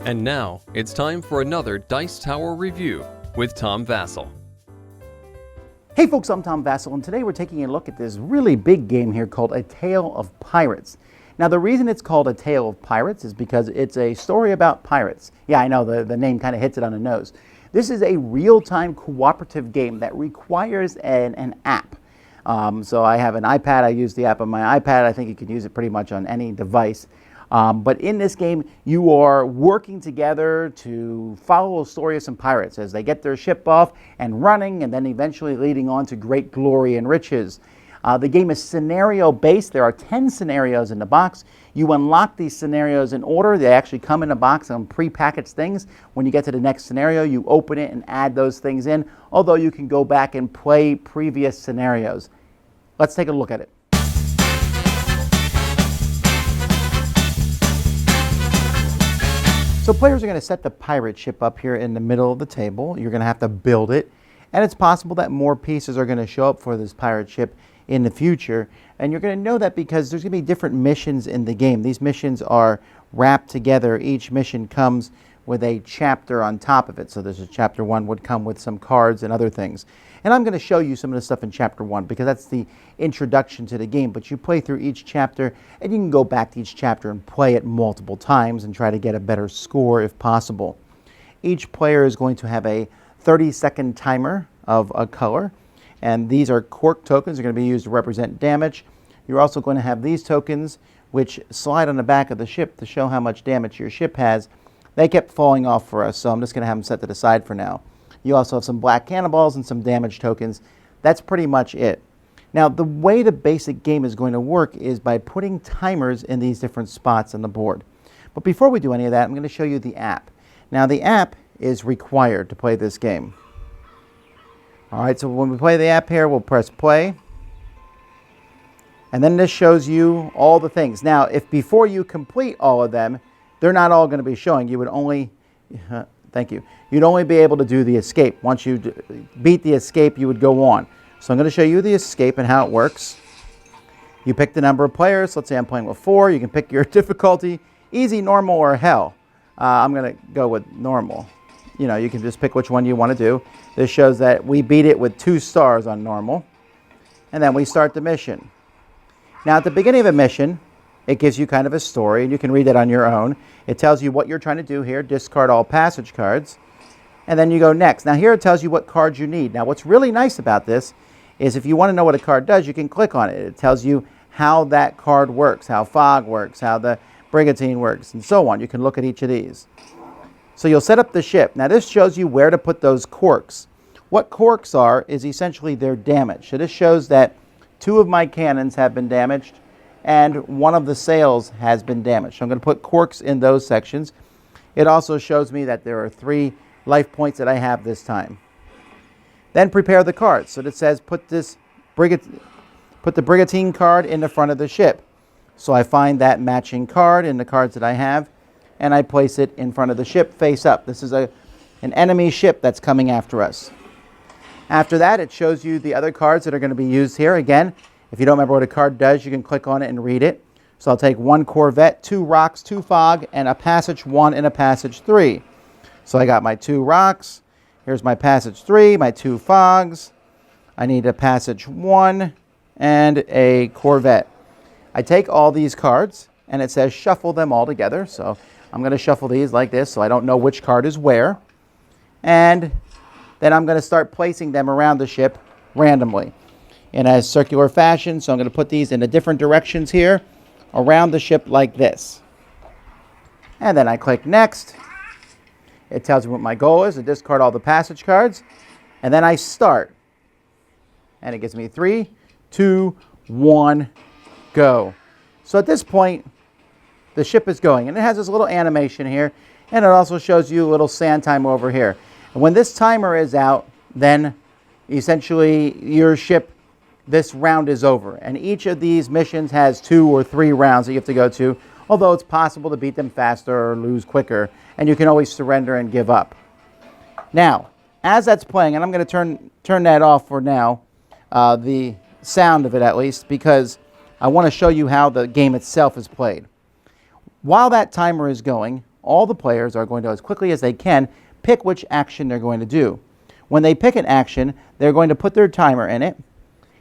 And now, it's time for another Dice Tower review with Tom Vasel. Hey folks, I'm Tom Vasel, and today we're taking a look at this really big game here called A Tale of Pirates. Now, the reason it's called A Tale of Pirates is because it's a story about pirates. Yeah, I know, the name kind of hits it on the nose. This is a real-time cooperative game that requires an app. So I have an iPad. I use the app on my iPad. I think you can use it pretty much on any device. But in this game, you are working together to follow the story of some pirates as they get their ship off and running, and then eventually leading on to great glory and riches. The game is scenario-based. There are 10 scenarios in the box. You unlock these scenarios in order. They actually come in a box on prepackaged things. When you get to the next scenario, you open it and add those things in, although you can go back and play previous scenarios. Let's take a look at it. So players are going to set the pirate ship up here in the middle of the table. You're going to have to build it. And it's possible that more pieces are going to show up for this pirate ship in the future. And you're going to know that because there's going to be different missions in the game. These missions are wrapped together. Each mission comes with a chapter on top of it. So there's a chapter 1 would come with some cards and other things. And I'm going to show you some of the stuff in chapter 1 because that's the introduction to the game. But you play through each chapter and you can go back to each chapter and play it multiple times and try to get a better score if possible. Each player is going to have a 30-second timer of a color. And these are cork tokens. They're going to be used to represent damage. You're also going to have these tokens which slide on the back of the ship to show how much damage your ship has. They kept falling off for us, so I'm just going to have them set to the side for now. You also have some black cannonballs and some damage tokens. That's pretty much it. Now, the way the basic game is going to work is by putting timers in these different spots on the board. But before we do any of that, I'm going to show you the app. Now, the app is required to play this game. All right, so when we play the app here, we'll press play. And then this shows you all the things. Now, if before you complete all of them, they're not all going to be showing. You would only, thank you, you'd only be able to do the escape. Once you beat the escape, you would go on. So I'm going to show you the escape and how it works. You pick the number of players. Let's say I'm playing with 4. You can pick your difficulty, easy, normal, or hell. I'm going to go with normal. You know, you can just pick which one you want to do. This shows that we beat it with 2 stars on normal. And then we start the mission. Now, at the beginning of a mission, it gives you kind of a story, and you can read it on your own. It tells you what you're trying to do here. Discard all passage cards. And then you go next. Now, here it tells you what cards you need. Now, what's really nice about this is if you want to know what a card does, you can click on it. It tells you how that card works, how fog works, how the brigantine works, and so on. You can look at each of these. So you'll set up the ship. Now, this shows you where to put those corks. What corks are is essentially their damage. So this shows that 2 of my cannons have been damaged and 1 of the sails has been damaged. So I'm going to put corks in those sections. It also shows me that there are 3 life points that I have this time. Then prepare the cards. So it says put the brigantine card in the front of the ship. So I find that matching card in the cards that I have, and I place it in front of the ship face up. This is an enemy ship that's coming after us. After that, it shows you the other cards that are going to be used here. Again, if you don't remember what a card does, you can click on it and read it. So I'll take 1 corvette, 2 rocks, 2 fog, and a passage 1 and a passage 3. So I got my 2 rocks. Here's my passage 3, my 2 fogs. I need a passage 1 and a corvette. I take all these cards, and it says shuffle them all together. So I'm going to shuffle these like this so I don't know which card is where. And then I'm going to start placing them around the ship randomly in a circular fashion. So I'm going to put these in the different directions here around the ship like this. And then I click next. It tells me what my goal is to discard all the passage cards. And then I start. And it gives me 3, 2, 1, go. So at this point, the ship is going. And it has this little animation here. And it also shows you a little sand timer over here. And when this timer is out, then essentially your ship, this round is over. And each of these missions has 2 or 3 rounds that you have to go to, although it's possible to beat them faster or lose quicker. And you can always surrender and give up. Now, as that's playing, and I'm going to turn that off for now, the sound of it at least, because I want to show you how the game itself is played. While that timer is going, all the players are going to, as quickly as they can, pick which action they're going to do. When they pick an action, they're going to put their timer in it,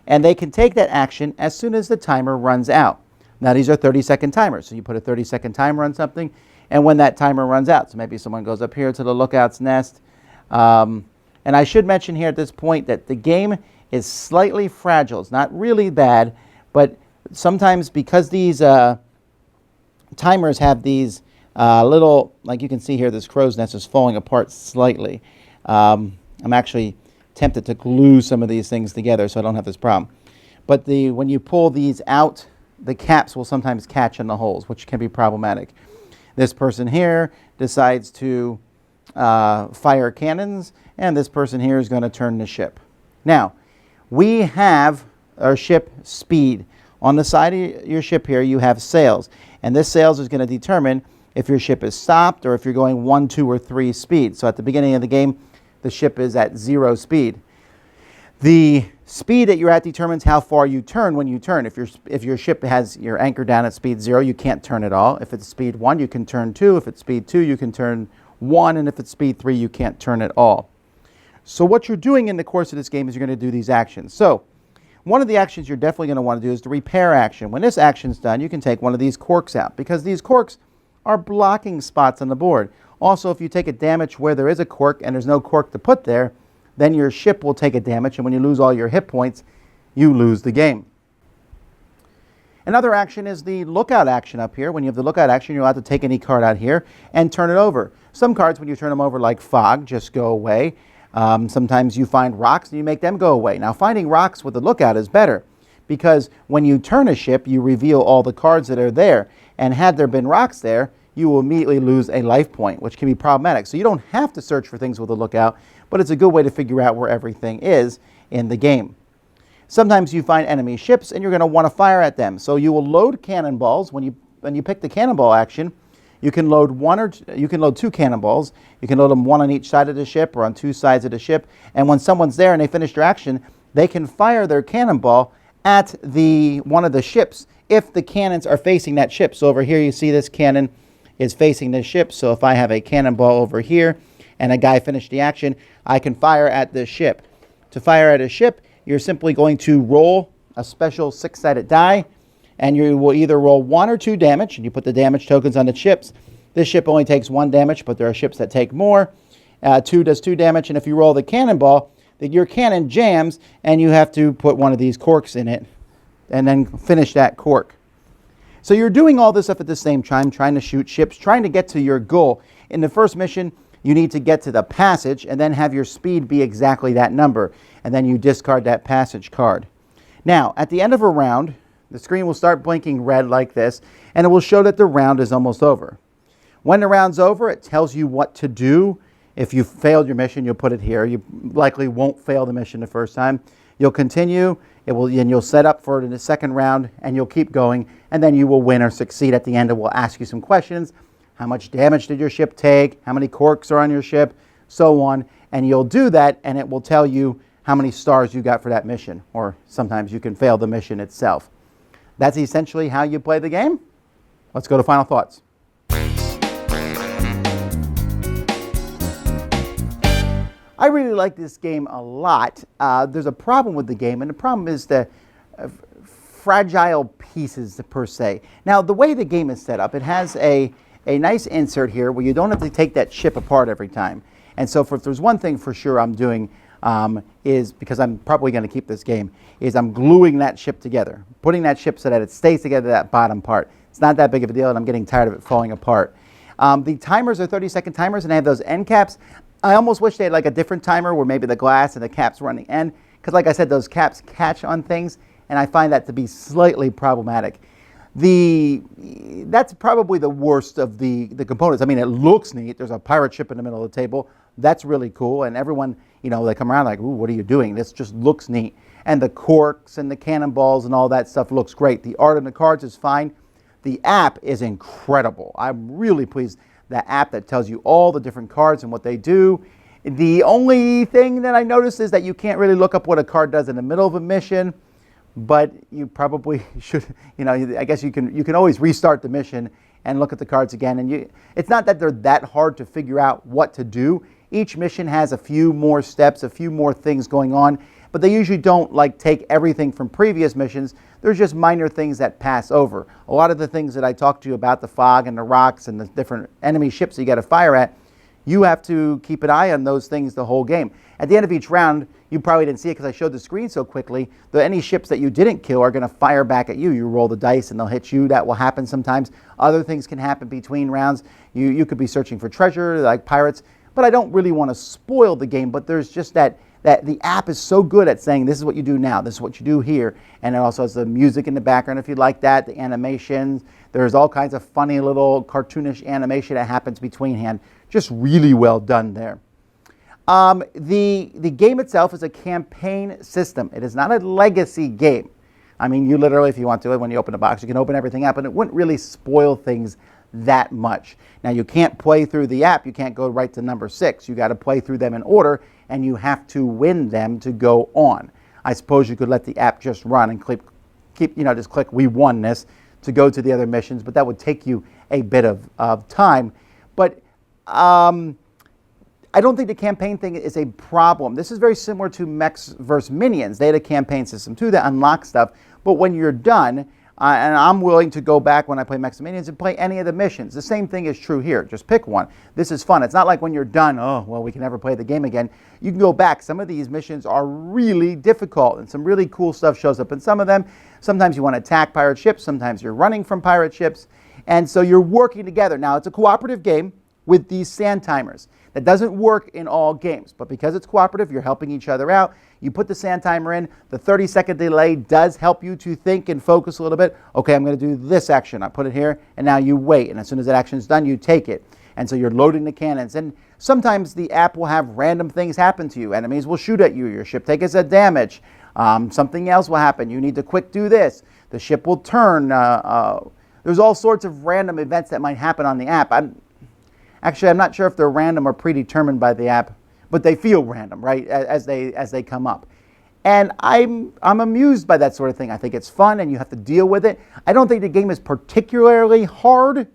and they can take that action as soon as the timer runs out. Now, these are 30-second timers, so you put a 30-second timer on something, and when that timer runs out, so maybe someone goes up here to the lookout's nest. And I should mention here at this point that the game is slightly fragile. It's not really bad, but sometimes because these timers have these little, like you can see here, this crow's nest is falling apart slightly. I'm actually tempted to glue some of these things together so I don't have this problem. But when you pull these out, the caps will sometimes catch in the holes, which can be problematic. This person here decides to fire cannons, and this person here is going to turn the ship. Now, we have our ship speed. On the side of your ship here, you have sails, and this sails is going to determine if your ship is stopped or if you're going 1, 2, or 3 speed. So at the beginning of the game, the ship is at 0 speed. The speed that you're at determines how far you turn when you turn. If your ship has your anchor down at speed 0, you can't turn at all. If it's speed 1, you can turn 2. If it's speed 2, you can turn 1. And if it's speed 3, you can't turn at all. So what you're doing in the course of this game is you're going to do these actions. So one of the actions you're definitely going to want to do is the repair action. When this action's done, you can take one of these corks out, because these corks are blocking spots on the board. Also, if you take a damage where there is a cork and there's no cork to put there, then your ship will take a damage, and when you lose all your hit points, you lose the game. Another action is the lookout action up here. When you have the lookout action, you're allowed to take any card out here and turn it over. Some cards, when you turn them over, like fog, just go away. Sometimes you find rocks and you make them go away. Now, finding rocks with the lookout is better, because when you turn a ship, you reveal all the cards that are there. And had there been rocks there, you will immediately lose a life point, which can be problematic. So you don't have to search for things with a lookout, but it's a good way to figure out where everything is in the game. Sometimes you find enemy ships and you're going to want to fire at them. So you will load cannonballs. When you pick the cannonball action, you can load you can load 2 cannonballs. You can load them 1 on each side of the ship or on 2 sides of the ship. And when someone's there and they finish their action, they can fire their cannonball at one of the ships if the cannons are facing that ship. So over here you see this cannon is facing this ship. So if I have a cannonball over here and a guy finished the action, I can fire at this ship. To fire at a ship, you're simply going to roll a special 6-sided die, and you will either roll 1 or 2 damage, and you put the damage tokens on the ships. This ship only takes 1 damage, but there are ships that take more. 2 does 2 damage, and if you roll the cannonball, your cannon jams, and you have to put one of these corks in it, and then finish that cork. So you're doing all this stuff at the same time, trying to shoot ships, trying to get to your goal. In the first mission, you need to get to the passage and then have your speed be exactly that number. And then you discard that passage card. Now, at the end of a round, the screen will start blinking red like this, and it will show that the round is almost over. When the round's over, it tells you what to do. If you failed your mission, you'll put it here. You likely won't fail the mission the first time. You'll continue, and you'll set up for it in the second round, and you'll keep going, and then you will win or succeed at the end. It will ask you some questions. How much damage did your ship take? How many corks are on your ship? So on. And you'll do that, and it will tell you how many stars you got for that mission. Or sometimes you can fail the mission itself. That's essentially how you play the game. Let's go to final thoughts. I really like this game a lot. There's a problem with the game, and the problem is the fragile pieces per se. Now, the way the game is set up, it has a nice insert here where you don't have to take that ship apart every time. And so if there's one thing for sure I'm doing is, because I'm probably going to keep this game, is I'm gluing that ship together, putting that ship so that it stays together, that bottom part. It's not that big of a deal, and I'm getting tired of it falling apart. The timers are 30-second timers, and they have those end caps. I almost wish they had like a different timer where maybe the glass and the caps were on the end, because like I said, those caps catch on things, and I find that to be slightly problematic. That's probably the worst of the components. I mean, it looks neat. There's a pirate ship in the middle of the table. That's really cool, and everyone, they come around like, ooh, what are you doing? This just looks neat. And the corks and the cannonballs and all that stuff looks great. The art on the cards is fine. The app is incredible. I'm really pleased. The app that tells you all the different cards and what they do. The only thing that I noticed is that you can't really look up what a card does in the middle of a mission, but you probably should, I guess you can always restart the mission and look at the cards again. And it's not that they're that hard to figure out what to do. Each mission has a few more steps, a few more things going on, but they usually don't like take everything from previous missions. There's just minor things that pass over. A lot of the things that I talked to you about, the fog and the rocks and the different enemy ships you got to fire at, you have to keep an eye on those things the whole game. At the end of each round, you probably didn't see it because I showed the screen so quickly, any ships that you didn't kill are going to fire back at you. You roll the dice and they'll hit you. That will happen sometimes. Other things can happen between rounds. You could be searching for treasure like pirates, but I don't really want to spoil the game, but there's just that the app is so good at saying this is what you do now, this is what you do here, and it also has the music in the background if you like that, the animations. There's all kinds of funny little cartoonish animation that happens between hand. Just really well done there. The game itself is a campaign system. It is not a legacy game. I mean, you literally, if you want to, when you open the box, you can open everything up, and it wouldn't really spoil things that much. Now, you can't play through the app. You can't go right to number 6. You got to play through them in order, and you have to win them to go on. I suppose you could let the app just run and just click we won this to go to the other missions, but that would take you a bit of time. But I don't think the campaign thing is a problem. This is very similar to Mechs vs. Minions. They had a campaign system too that unlocks stuff, but when you're done, and I'm willing to go back when I play Mechs and Minions and play any of the missions. The same thing is true here. Just pick one. This is fun. It's not like when you're done, oh, well, we can never play the game again. You can go back. Some of these missions are really difficult, and some really cool stuff shows up in some of them. Sometimes you want to attack pirate ships. Sometimes you're running from pirate ships. And so you're working together. Now, it's a cooperative game with these sand timers. That doesn't work in all games, but because it's cooperative, you're helping each other out. You put the sand timer in. The 30-second delay does help you to think and focus a little bit. Okay, I'm going to do this action. I put it here, and now you wait. And as soon as that action is done, you take it. And so you're loading the cannons. And sometimes the app will have random things happen to you. Enemies will shoot at you. Your ship takes a damage. Something else will happen. You need to quick do this. The ship will turn. There's all sorts of random events that might happen on the app. Actually, I'm not sure if they're random or predetermined by the app, but they feel random, right, as they come up. And I'm amused by that sort of thing. I think it's fun, and you have to deal with it. I don't think the game is particularly hard,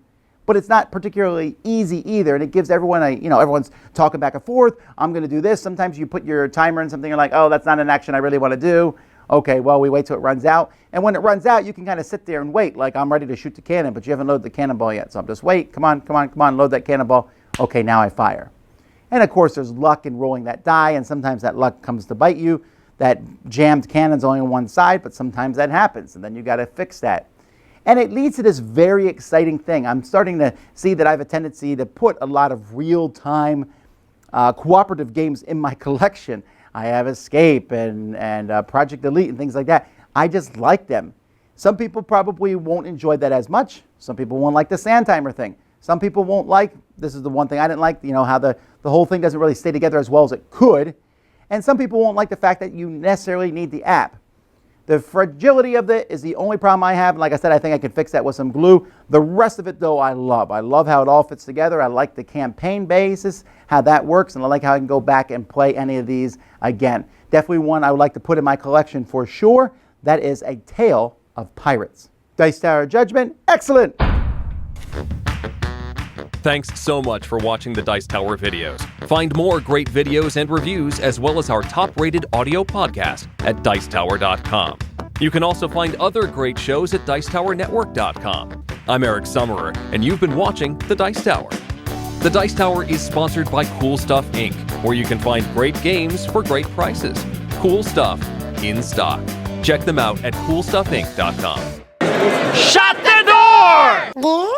but it's not particularly easy either. And it gives everyone everyone's talking back and forth. I'm going to do this. Sometimes you put your timer in something, you're like, oh, that's not an action I really want to do. Okay, well, we wait till it runs out. And when it runs out, you can kind of sit there and wait, like I'm ready to shoot the cannon, but you haven't loaded the cannonball yet. So I'm just wait, come on, load that cannonball. Okay, now I fire. And of course, there's luck in rolling that die, and sometimes that luck comes to bite you. That jammed cannon's only on one side, but sometimes that happens, and then you got to fix that. And it leads to this very exciting thing. I'm starting to see that I have a tendency to put a lot of real-time cooperative games in my collection. I have Escape and Project Elite and things like that. I just like them. Some people probably won't enjoy that as much. Some people won't like the sand timer thing. Some people won't like, this is the one thing I didn't like, how the whole thing doesn't really stay together as well as it could. And some people won't like the fact that you necessarily need the app. The fragility of it is the only problem I have. And like I said, I think I can fix that with some glue. The rest of it, though, I love. I love how it all fits together. I like the campaign basis, how that works, and I like how I can go back and play any of these again. Definitely one I would like to put in my collection for sure. That is A Tale of Pirates. Dice Tower Judgment, excellent! Thanks so much for watching the Dice Tower videos. Find more great videos and reviews, as well as our top-rated audio podcast at Dicetower.com. You can also find other great shows at Dicetowernetwork.com. I'm Eric Summerer, and you've been watching The Dice Tower. The Dice Tower is sponsored by Cool Stuff Inc., where you can find great games for great prices. Cool stuff in stock. Check them out at CoolStuffInc.com. Shut the door!